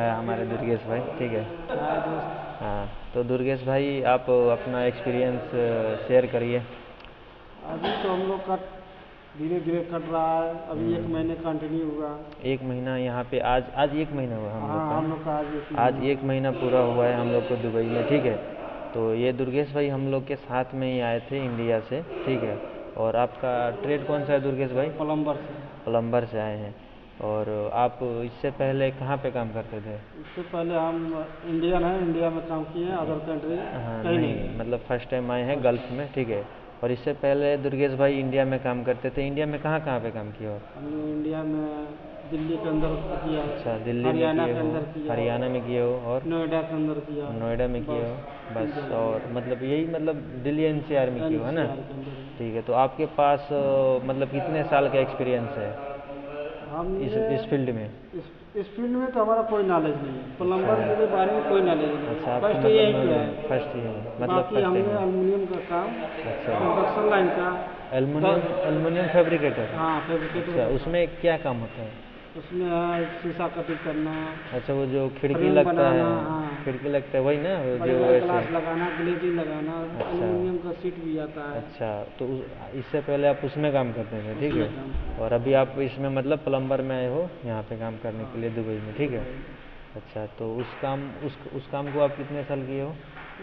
हमारे दुर्गेश भाई, ठीक है। हाय दोस्त। हाँ, तो दुर्गेश भाई आप अपना एक्सपीरियंस शेयर करिए। अभी तो हम लोग का धीरे धीरे कट रहा है। अभी 1 महीने कंटिन्यू हुआ। 1 महीना यहाँ पे आज आज 1 महीना हुआ हम लोग हाँ, हम लोग का आज का। आज 1 महीना पूरा हुआ है हम लोग को दुबई में, ठीक है। तो ये दुर्गेश भाई हम लोग के साथ में ही आए थे इंडिया से, ठीक है। और आपका ट्रेड कौन सा है दुर्गेश भाई? प्लम्बर से। प्लम्बर से आए हैं। और आप इससे पहले कहाँ पे काम करते थे? इससे पहले हम इंडियन हैं, इंडिया में काम किए हैं, अदर कंट्री हाँ कहीं नहीं, नहीं। मतलब फर्स्ट टाइम आए हैं गल्फ में, ठीक है। और इससे पहले दुर्गेश भाई इंडिया में काम करते थे। इंडिया में कहाँ कहाँ पे काम किया? और हमने इंडिया में दिल्ली के अंदर किया, अच्छा, दिल्ली में हरियाणा किए के हो, अंदर किया, हरियाणा में किए हो, और नोएडा के अंदर किया। नोएडा में किए हो, बस बस। 3 जगह और मतलब यही, मतलब दिल्ली एनसीआर में किए हो, है ना? NCR के अंदर ही। ठीक है। तो आपके पास मतलब कितने साल का एक्सपीरियंस है हमने इस फील्ड में? इस फील्ड में तो हमारा कोई नॉलेज नहीं है। प्लम्बर अच्छा। के बारे में कोई नॉलेज नहीं अच्छा, है। आपको फर्स्ट यही किया मतलब है। फर्स्ट ही है, मतलब बाकी फर्स्ट टाइम हमने है। एल्युमिनियम का काम, अच्छा, कंस्ट्रक्शन लाइन का, एल्युमिनियम फैब्रिकेटर। हाँ, फैब्रिकेटर अच्छा, का काम। उसमें क्या काम होता है? उसमें है शीशा कटिंग करना, अच्छा, वो जो खिड़की फ्रेम लगता है, बनाना, हाँ, खिड़की लगता है वही ना, वो बड़े जो बड़े ऐसे। ग्लास लगाना, ग्लेजिंग लगाना, अच्छा। एल्युमिनियम का सीट भी आता है। अच्छा, तो इससे पहले आप उसमें काम करते थे, ठीक उसमें है। काम और अभी आप इसमें मतलब प्लम्बर में आए हो यहाँ पे काम करने हाँ, के लिए दुबई में, ठीक है। दुबई में। अच्छा, तो उस काम को आप कितने साल किए हो?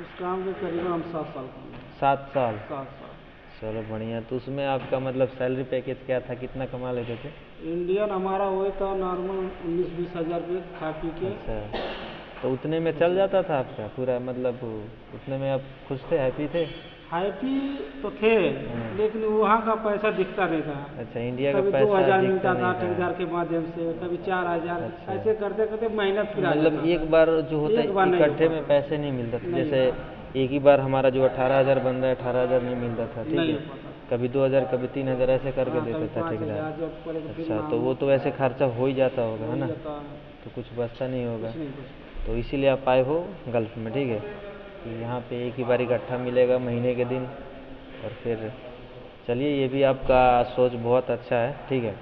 उस काम के करीबन हम 7 साल किए हैं। 7 साल। 7 साल। चलो बढ़िया। तो उसमें आपका मतलब सैलरी पैकेज क्या था, कितना कमा लेते थे? इंडियन हमारा वही था नॉर्मल 19-20 हज़ार रुपये खा पी के। अच्छा, तो उतने में बस चल ये जाता था आपका पूरा, मतलब उतने में आप खुश थे, हैप्पी थे? हैप्पी तो थे, हाँ। लेकिन वहाँ का पैसा दिखता नहीं था। अच्छा, इंडिया का कभी पैसा 2 हज़ार दिखता मिलता नहीं था था। ठेकेदार के माध्यम से, कभी 4 हज़ार, अच्छा, ऐसे करते करते महीना फिर आ मतलब जाता था। एक बार जो होता एक बार है नहीं हो इकट्ठे में पाता, पैसे नहीं मिलता था, नहीं हो जैसे पाता, एक ही बार हमारा जो 18,000 बन रहा है, 18,000 नहीं मिलता था, ठीक नहीं है। हो पाता। कभी 2,000, कभी 3,000 ऐसे करके हाँ, देता कभी था ठेकेदार। 5 हज़ार जब पड़े तो फिर अच्छा, तो वो मांगो। तो ऐसे खर्चा हो ही जाता होगा, हो है ही ना? जाता है, तो कुछ बचता नहीं होगा। कुछ नहीं बच पाता। तो इसीलिए आप आए हो गल्फ में, ठीक है, कि यहाँ पे एक ही बार इकट्ठा मिलेगा महीने के दिन। और फिर चलिए, ये भी आपका सोच बहुत अच्छा है, ठीक है।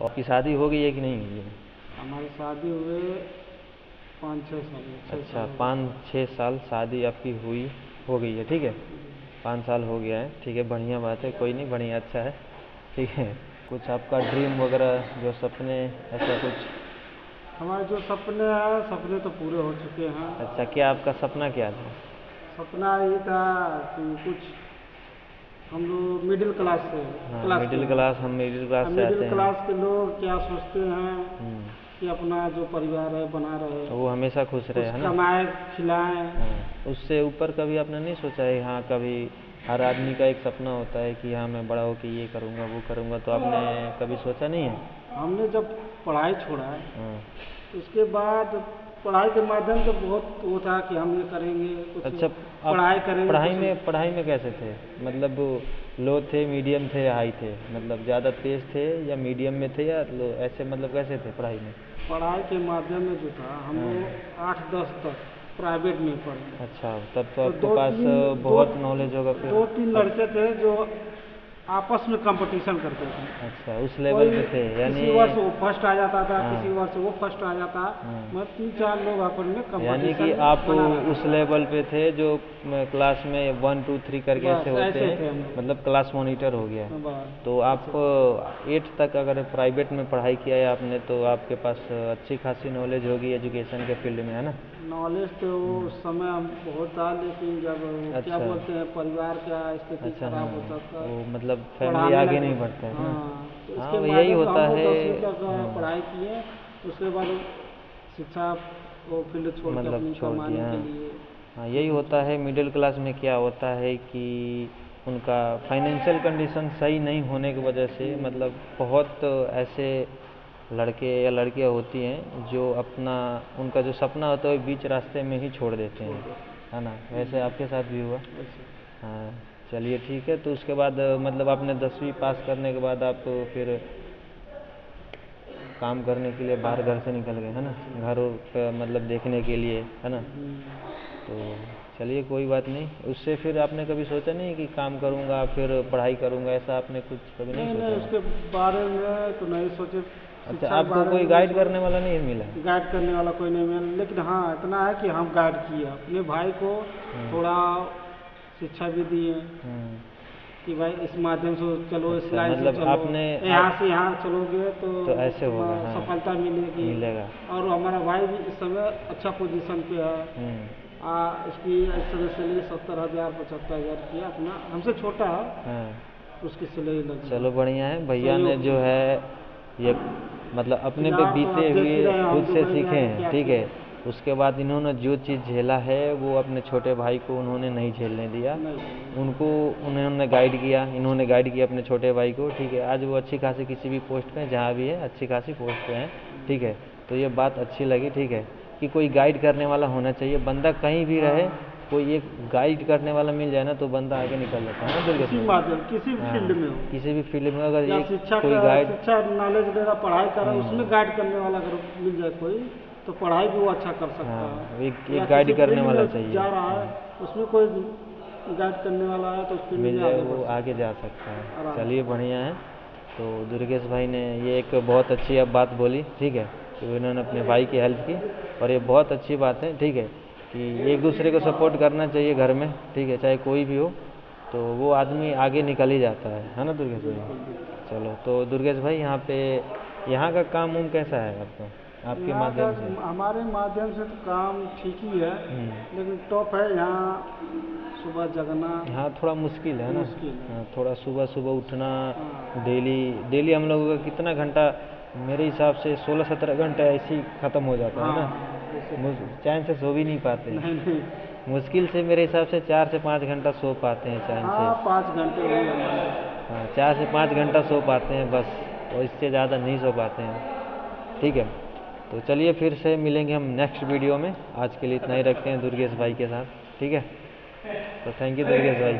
और आपकी शादी हो गई है कि नहीं हुई है? हमारी शादी हुए 5-6 साल, 6 साल अच्छा, हो गए। 5-6 साल शादी आपकी हो गई है, ठीक है। 5 साल हो गया है, ठीक है, बढ़िया बात है, कोई नहीं, बढ़िया, अच्छा है, ठीक है। कुछ आपका ड्रीम वगैरह, जो सपने, ऐसा कुछ? हमारे जो सपने हैं, सपने तो पूरे हो चुके हैं। अच्छा, क्या आपका सपना क्या था? सपना ये था कि कुछ हम लोग मिडिल क्लास से हाँ, क्लास के मिडिल हैं। क्लास, हम मिडिल क्लास अब से मिडिल आते हैं। क्लास के लोग क्या सोचते हैं हम्म, कि अपना जो परिवार है बना रहे, वो हमेशा खुश रहे, कुछ है ना? कमाए खिलाएं। हाँ, उससे ऊपर कभी आपने नहीं सोचा है? हाँ, कभी हर आदमी का एक सपना होता है कि हाँ मैं बड़ा होकर ये करूँगा, वो करूँगा, तो आपने कभी सोचा नहीं है? हमने जब पढ़ाई छोड़ा है, हाँ। उसके बाद पढ़ाई के माध्यम से बहुत वो था कि हम ये करेंगे, कुछ अच्छा, आप पढ़ाई करेंगे, कुछ पढ़ाई में कैसे थे? मतलब लो थे, मीडियम थे, या हाई थे? मतलब ज़्यादा तेज थे या मीडियम में थे, या लो, ऐसे मतलब कैसे थे पढ़ाई में? पढ़ाई के माध्यम में जो था हम हाँ। लोग 8-10 तक प्राइवेट में पढ़े। अच्छा, तब तो तो आपके दो पास तीन दो बहुत नॉलेज होगा फिर। दो तीन अब लड़के थे जो आपस में कंपटीशन करते थे। अच्छा, उस लेवल कोई पे थे यानी? किसी वर्ष वो फर्स्ट आ जाता था, हाँ। किसी वर्ष वो फर्स्ट आ जाता। हाँ, मतलब 3-4 लोग आपस में यानी कि कंपटीशन आप बना रहता उस था। लेवल पे थे जो क्लास में 1 2 3 करके ऐसे बस होते ऐसे थे हम हैं, लोग। मतलब क्लास मॉनिटर हो गया। तो बस आप ऐसे थे। 8 तक अगर प्राइवेट में पढ़ाई किया है आपने, तो आपके पास अच्छी खासी नॉलेज होगी एजुकेशन के फील्ड में, है ना? नॉलेज तो उस समय बहुत था, लेकिन जब क्या अच्छा। बोलते हैं परिवार का स्थिति अच्छा, हाँ, खराब होता था, वो मतलब फैमिली पढ़ाने आगे लगे। नहीं बढ़ता है ना? हाँ, तो हाँ, इसके वो यही माध्यम से होता हम लोग है। 10वीं तक हाँ, पढ़ाई किए। उसके बाद शिक्षा वो फील्ड छोड़ के मतलब अपनी छोड़ कमाने दिया। के लिए हाँ, यही निकल होता है। गए। मिडिल क्लास में क्या होता है कि उनका फाइनेंशियल कंडीशन सही नहीं होने की वजह से, मतलब बहुत ऐसे लड़के या लड़कियां होती हैं जो अपना, उनका जो सपना होता है वो बीच रास्ते में ही छोड़ देते छोड़ हैं, देते हैं। है ना? वैसे आपके साथ भी हुआ? ऐसे हाँ। चलिए ठीक है। तो उसके बाद मतलब आपने 10वीं पास करने के बाद आप फिर काम करने के लिए बाहर घर से निकल गए, है ना? घर से घर का मतलब देखने के लिए, है ना? हम्म। तो चलिए, कोई बात नहीं। उससे फिर आपने कभी सोचा नहीं कि काम करूँगा फिर पढ़ाई करूँगा, ऐसा आपने कुछ कभी नहीं नहीं नहीं, सोचा? उसके बारे में तो नहीं सोचे। अच्छा, शिक्षा के आपको बारे कोई में गाइड मुझे करने वाला नहीं मिला? गाइड करने वाला कोई नहीं मिला, लेकिन हाँ इतना है कि हम गाइड किए अपने भाई को, थोड़ा शिक्षा भी दिए हम्म, कि भाई इस माध्यम से चलो, इस अच्छा, लाइन से मतलब चलो, आपने यहाँ से यहाँ चलोगे तो तो ऐसे होगा, तुम्हें हाँ, सफलता मिलेगी। मिलेगा। और हमारा भाई भी इस समय अच्छा पोजीशन पे है। हम्म, इसकी इस समय सैलरी 70,000 75,000 की है, अपना हमसे छोटा है, हाँ, उसकी सैलरी लगी है। चलो बढ़िया है। भैया ने सहयोग जो से। है ये मतलब अपने पे फिलहाल तो बीते आप देख ही हुए रहे हैं हम खुद से दुबई में सीखे आके हैं, क्या ठीक किए। है। उसके बाद इन्होंने जो चीज़ झेला है वो अपने छोटे भाई को उन्होंने नहीं झेलने दिया, नहीं, उनको उन्होंने गाइड किया, इन्होंने गाइड किया अपने छोटे भाई को, ठीक है। आज वो अच्छी खासी किसी भी पोस्ट पे हैं, जहाँ भी है अच्छी खासी पोस्ट पे हैं, ठीक है। तो ये बात अच्छी लगी, ठीक है, कि कोई गाइड करने वाला होना चाहिए। बंदा कहीं भी रहे, कोई एक गाइड करने वाला मिल जाए ना तो बंदा आगे निकल जाता है ना दुर्गेश किसी भाई? माध्यम, किसी भी हाँ, फील्ड में हो, किसी भी फील्ड में अगर या ये शिक्षा कोई का गाइड, शिक्षा नॉलेज वगैरह पढ़ाई कर रहा है, उसमें गाइड करने वाला अगर मिल जाए कोई, तो पढ़ाई भी वो अच्छा कर सकता हाँ, है। एक या गाइड किसी करने फील्ड वाला में चाहिए, जा रहा है, उसमें कोई गाइड करने वाला है तो उस फील्ड मिल में जाए आगे वो बढ़ आगे सकता जा है सकता है। आराम चलिए से। बढ़िया है। तो दुर्गेश भाई ने ये एक बहुत अच्छी अब बात बोली, ठीक है, कि उन्होंने अपने भाई की हेल्प की, और ये बहुत अच्छी बात है, ठीक है, कि एक दूसरे को सपोर्ट करना चाहिए घर में, ठीक है, चाहे कोई भी हो, तो वो आदमी आगे निकल ही जाता है ना दुर्गेश भाई? बिल्कुल बिल्कुल। चलो, तो दुर्गेश भाई यहाँ पे यहाँ का काम उम कैसा है आपका, आपके यहाँ का माध्यम से? हमारे माध्यम से तो काम ठीक ही है, लेकिन टॉप है यहाँ, सुबह जगना हाँ, थोड़ा मुश्किल है ना। मुश्किल है। हाँ, थोड़ा सुबह सुबह उठना, हाँ। डेली डेली हम लोगों का कितना घंटा, मेरे हिसाब से 16-17 घंटे ऐसे ही ख़त्म हो जाता है ना। हाँ, जैसे चैन से सो भी नहीं पाते हैं। नहीं नहीं, मुश्किल से मेरे हिसाब से 4 से 5 घंटा सो पाते हैं चैन से। हाँ 5 घंटे हुए हमारे। हाँ, 4 से 5 घंटा सो पाते हैं बस, और इससे ज़्यादा नहीं सो पाते हैं, ठीक है। तो चलिए फिर से मिलेंगे हम नेक्स्ट वीडियो में, आज के लिए इतना ही रखते हैं दुर्गेश भाई के साथ, ठीक है। तो थैंक यू दुर्गेश भाई।